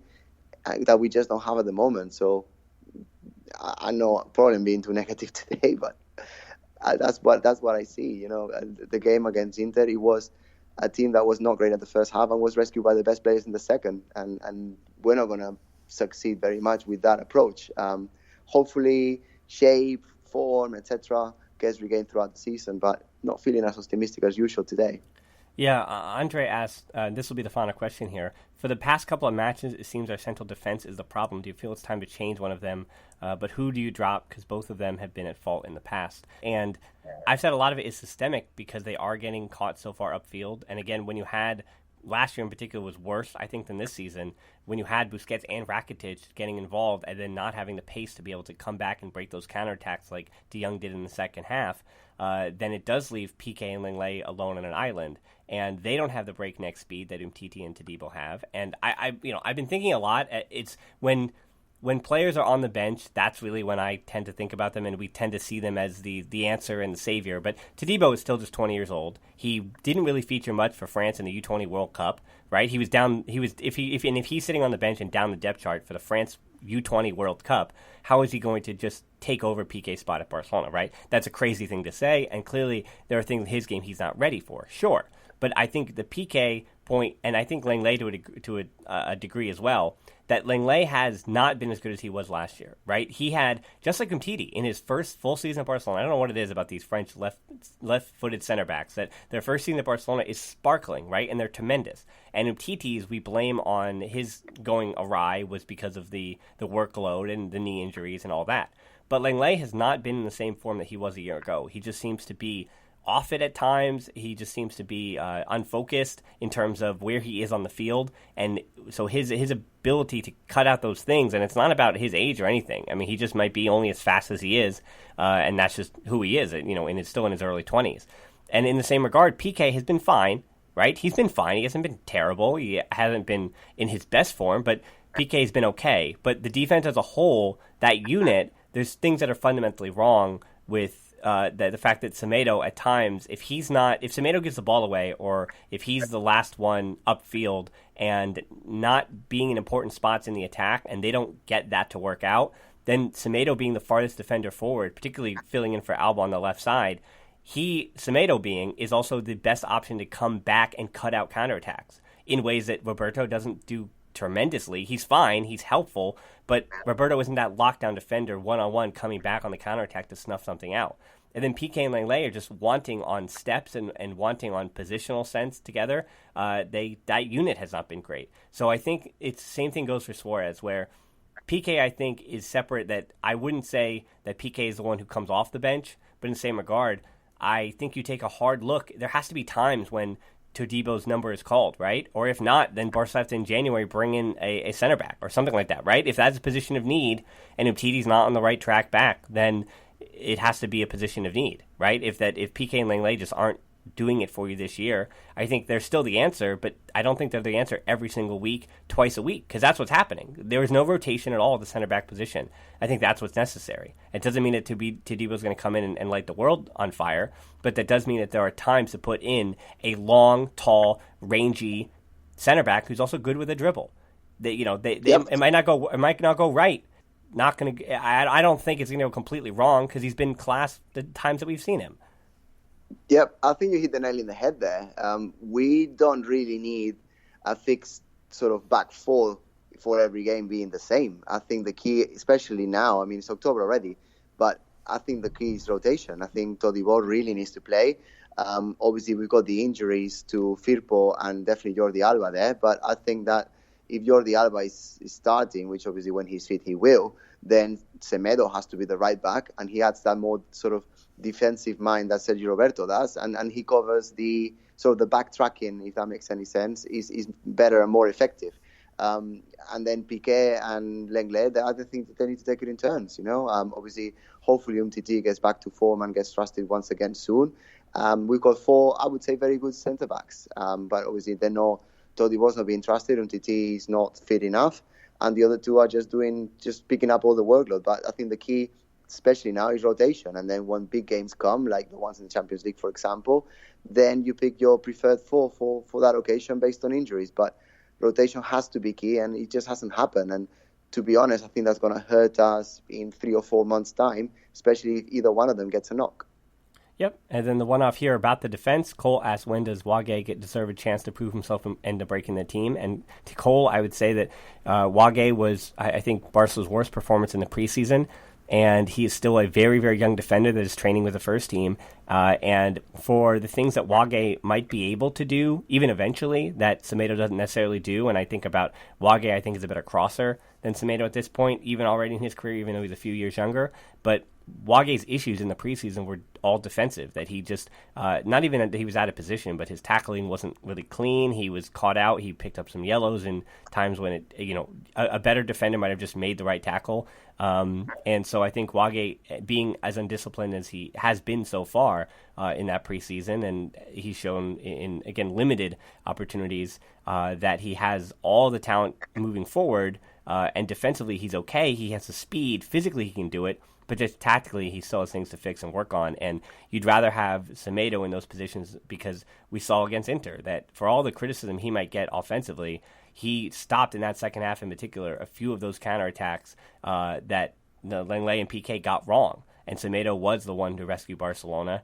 S2: that we just don't have at the moment. So I know probably I'm being too negative today, but that's what I see. The game against Inter, it was a team that was not great at the first half and was rescued by the best players in the second. And we're not going to succeed very much with that approach. Hopefully, shape, form, etc. gets regained throughout the season, but not feeling as optimistic as usual today.
S1: Yeah, Andre asked, this will be the final question here. For the past couple of matches, it seems our central defense is the problem. Do you feel it's time to change one of them? But who do you drop? Because both of them have been at fault in the past. And I've said a lot of it is systemic because they are getting caught so far upfield. And again, when you had, last year in particular was worse, I think, than this season, when you had Busquets and Rakitic getting involved and then not having the pace to be able to come back and break those counterattacks like De Jong did in the second half, then it does leave Piqué and Lenglet alone on an island. And they don't have the breakneck speed that Umtiti and Todibo have. And I've been thinking a lot. It's when players are on the bench, that's really when I tend to think about them, and we tend to see them as the answer and the savior. But Todibo is still just 20 years old. He didn't really feature much for France in the U20 World Cup, right? He was down. He was if he's sitting on the bench and down the depth chart for the France U20 World Cup, how is he going to just take over Piqué's spot at Barcelona, right? That's a crazy thing to say, and clearly there are things in his game he's not ready for, sure. But I think the Piqué point, and I think Lenglet to a degree as well, that Lenglet has not been as good as he was last year, right? He had, just like Umtiti, in his first full season at Barcelona, I don't know what it is about these French left-footed center backs, that their first season at Barcelona is sparkling, right? And they're tremendous. And Umtiti's, we blame on his going awry was because of the workload and the knee injuries and all that. But Lenglet has not been in the same form that he was a year ago. He just seems to be off it at times. He just seems to be unfocused in terms of where he is on the field, and so his ability to cut out those things, and it's not about his age or anything. I mean, he just might be only as fast as he is, and that's just who he is. And it's still in his early 20s. And in the same regard, Piqué has been fine, right? He's been fine. He hasn't been terrible. He hasn't been in his best form, but Piqué's been okay. But the defense as a whole, that unit, there's things that are fundamentally wrong with the fact that Semedo at times, if Semedo gives the ball away, or if he's the last one upfield and not being in important spots in the attack, and they don't get that to work out, then Semedo being the farthest defender forward, particularly filling in for Alba on the left side, Semedo is also the best option to come back and cut out counterattacks in ways that Roberto doesn't do tremendously. He's fine, he's helpful, but Roberto isn't that lockdown defender one-on-one coming back on the counterattack to snuff something out. And then Piqué and Lenglet are just wanting on steps and wanting on positional sense together. That unit has not been great. So I think it's the same thing goes for Suárez, where Piqué, I think, is separate. That I wouldn't say that Piqué is the one who comes off the bench, but in the same regard, I think you take a hard look. There has to be times when Todibo's number is called, right? Or if not, then Barca have to in January bring in a center back or something like that, right? If that's a position of need and Umtiti's not on the right track back, then it has to be a position of need, right? If Piqué and Lenglet just aren't doing it for you this year, I think they're still the answer, but I don't think they're the answer every single week, twice a week, because that's what's happening. There is no rotation at all at the center back position. I think that's what's necessary. It doesn't mean that Todibo's going to come in and light the world on fire, but that does mean that there are times to put in a long, tall, rangy center back who's also good with a dribble. It might not go right. Not going to. I don't think it's going to go completely wrong because he's been class the times that we've seen him.
S2: Yep, I think you hit the nail in the head there. We don't really need a fixed sort of back four for every game being the same. I think the key, especially now, I mean, it's October already, but I think the key is rotation. I think Todibo really needs to play. Obviously, we've got the injuries to Firpo and definitely Jordi Alba there. But I think that if Jordi Alba is starting, which obviously when he's fit he will, then Semedo has to be the right back, and he adds that more sort of defensive mind that Sergio Roberto does, and he covers the sort of the backtracking, if that makes any sense, is better and more effective. And then Piqué and Lenglet, I think that they need to take it in turns. Obviously, hopefully Umtiti gets back to form and gets trusted once again soon. We've got 4, I would say, very good centre backs, but obviously they know Todibo's not being trusted, Umtiti is not fit enough, and the other 2 are just picking up all the workload. But I think the key, especially now, is rotation. And then when big games come, like the ones in the Champions League, for example, then you pick your preferred 4 for that occasion based on injuries. But rotation has to be key, and it just hasn't happened. And to be honest, I think that's going to hurt us in 3 or 4 months' time, especially if either one of them gets a knock.
S1: Yep, and then the one off here about the defense, Cole asked, when does Wagué deserve a chance to prove himself into breaking the team? And to Cole, I would say that Wagué was, I think, Barca's worst performance in the preseason, and he is still a very, very young defender that is training with the first team. And for the things that Wagué might be able to do, even eventually, that Semedo doesn't necessarily do, and I think about Wagué, I think is a better crosser than Semedo at this point, even already in his career, even though he's a few years younger. But Wagué's issues in the preseason were all defensive, that he just, not even that he was out of position, but his tackling wasn't really clean. He was caught out. He picked up some yellows in times when a better defender might have just made the right tackle. And so I think Wagué, being as undisciplined as he has been so far in that preseason, and he's shown in again, limited opportunities, that he has all the talent moving forward, and defensively he's okay. He has the speed. Physically he can do it. But just tactically, he still has things to fix and work on. And you'd rather have Semedo in those positions, because we saw against Inter that for all the criticism he might get offensively, he stopped in that second half in particular a few of those counterattacks that Lenglet and Piqué got wrong. And Semedo was the one to rescue Barcelona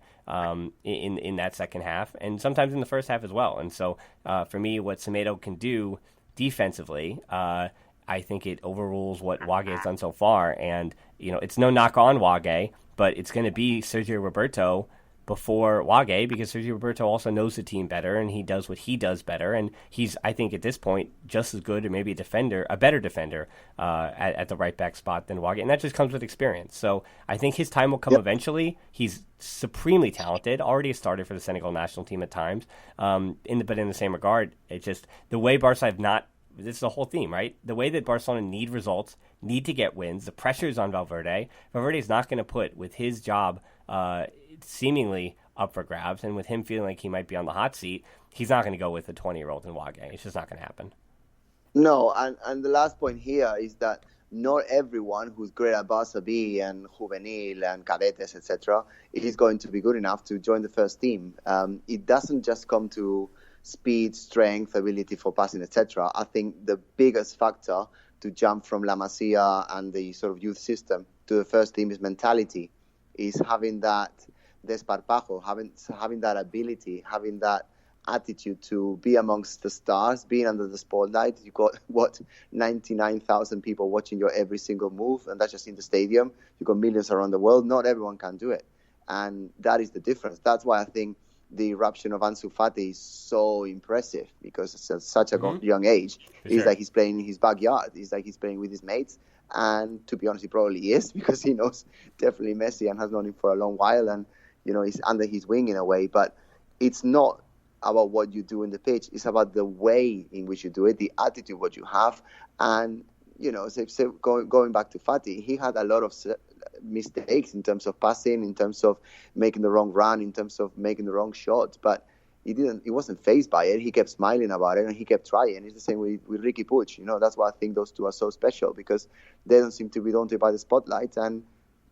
S1: in that second half, and sometimes in the first half as well. And so for me, what Semedo can do defensively, I think it overrules what Wagué has done so far. And, it's no knock on Wagué, but it's going to be Sergio Roberto before Wagué, because Sergio Roberto also knows the team better, and he does what he does better. And he's, I think, at this point, just as good, or maybe a better defender at the right back spot than Wagué. And that just comes with experience. So I think his time will come eventually. He's supremely talented, already started for the Senegal national team at times. But in the same regard, it's just the way Barca have not. This is the whole theme, right? The way that Barcelona need results, need to get wins. The pressure is on Valverde. Valverde is not going to put, with his job seemingly up for grabs, and with him feeling like he might be on the hot seat, he's not going to go with a 20-year-old in Wagué. It's just not going to happen.
S2: No, and the last point here is that not everyone who's great at Barca B and Juvenil and Cadetes, etc., is going to be good enough to join the first team. It doesn't just come to speed, strength, ability for passing, etc. I think the biggest factor to jump from La Masia and the sort of youth system to the first team is mentality, is having that desparpajo, having that ability, having that attitude to be amongst the stars, being under the spotlight. You got 99,000 people watching your every single move, and that's just in the stadium. You got millions around the world. Not everyone can do it, and that is the difference. That's why I think the eruption of Ansu Fati is so impressive, because it's at such a young age. It's like he's playing in his backyard. It's like he's playing with his mates. And to be honest, he probably is, because he knows definitely Messi and has known him for a long while. And, he's under his wing in a way. But it's not about what you do in the pitch. It's about the way in which you do it, the attitude, what you have. And, so going back to Fati, he had a lot of mistakes in terms of passing, in terms of making the wrong run, in terms of making the wrong shot, but he wasn't fazed by it. He kept smiling about it, and he kept trying. It's the same with Ricky Puig. That's why I think those two are so special, because they don't seem to be daunted by the spotlight, and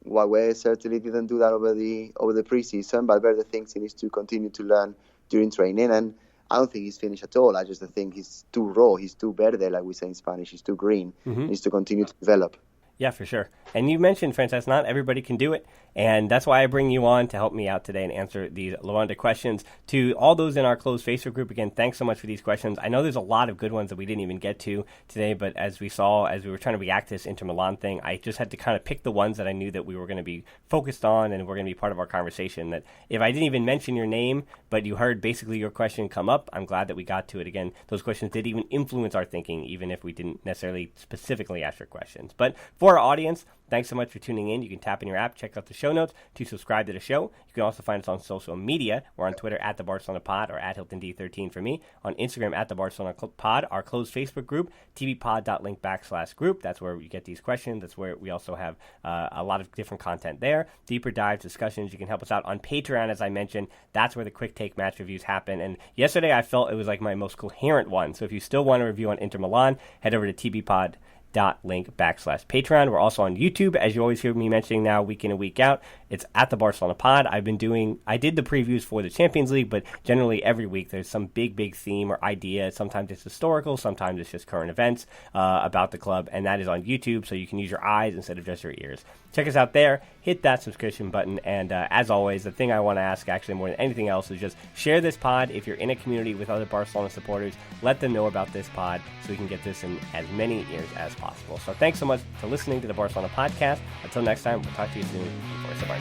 S2: Wagué certainly didn't do that over the preseason. But Valverde thinks he needs to continue to learn during training, and I don't think he's finished at all. I just think he's too raw, he's too verde, like we say in Spanish. He's too green. He needs to continue to develop.
S1: Yeah, for sure. And you mentioned, Francesc, not everybody can do it. And that's why I bring you on to help me out today and answer these Luanda questions. To all those in our closed Facebook group, again, thanks so much for these questions. I know there's a lot of good ones that we didn't even get to today, but as we saw, as we were trying to react to this Inter Milan thing, I just had to kind of pick the ones that I knew that we were going to be focused on and were going to be part of our conversation. That if I didn't even mention your name, but you heard basically your question come up, I'm glad that we got to it. Again, those questions did even influence our thinking, even if we didn't necessarily specifically ask your questions. But for our audience, thanks so much for tuning in. You can tap in your app, check out the show notes to subscribe to the show. You can also find us on social media. We're on Twitter at the Barcelona Pod or at HiltonD13 for me. On Instagram at the Barcelona Pod, our closed Facebook group, TBPod.link/group. That's where we get these questions. That's where we also have a lot of different content there. Deeper dives, discussions. You can help us out on Patreon, as I mentioned. That's where the quick take match reviews happen. And yesterday I felt it was like my most coherent one. So if you still want a review on Inter Milan, head over to TBPod.link/Patreon. We're also on YouTube, as you always hear me mentioning now, week in and week out. It's at the Barcelona Pod. I did the previews for the Champions League, but generally every week there's some big theme or idea. Sometimes it's historical, sometimes it's just current events about the club, and that is on YouTube, so you can use your eyes instead of just your ears. Check us out there. Hit that subscription button, and as always, the thing I want to ask, actually more than anything else, is just share this pod. If you're in a community with other Barcelona supporters, let them know about this pod so we can get this in as many ears as possible. So thanks so much for listening to the Barcelona Podcast. Until next time, we'll talk to you soon. Forza Barca.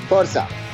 S2: Forza.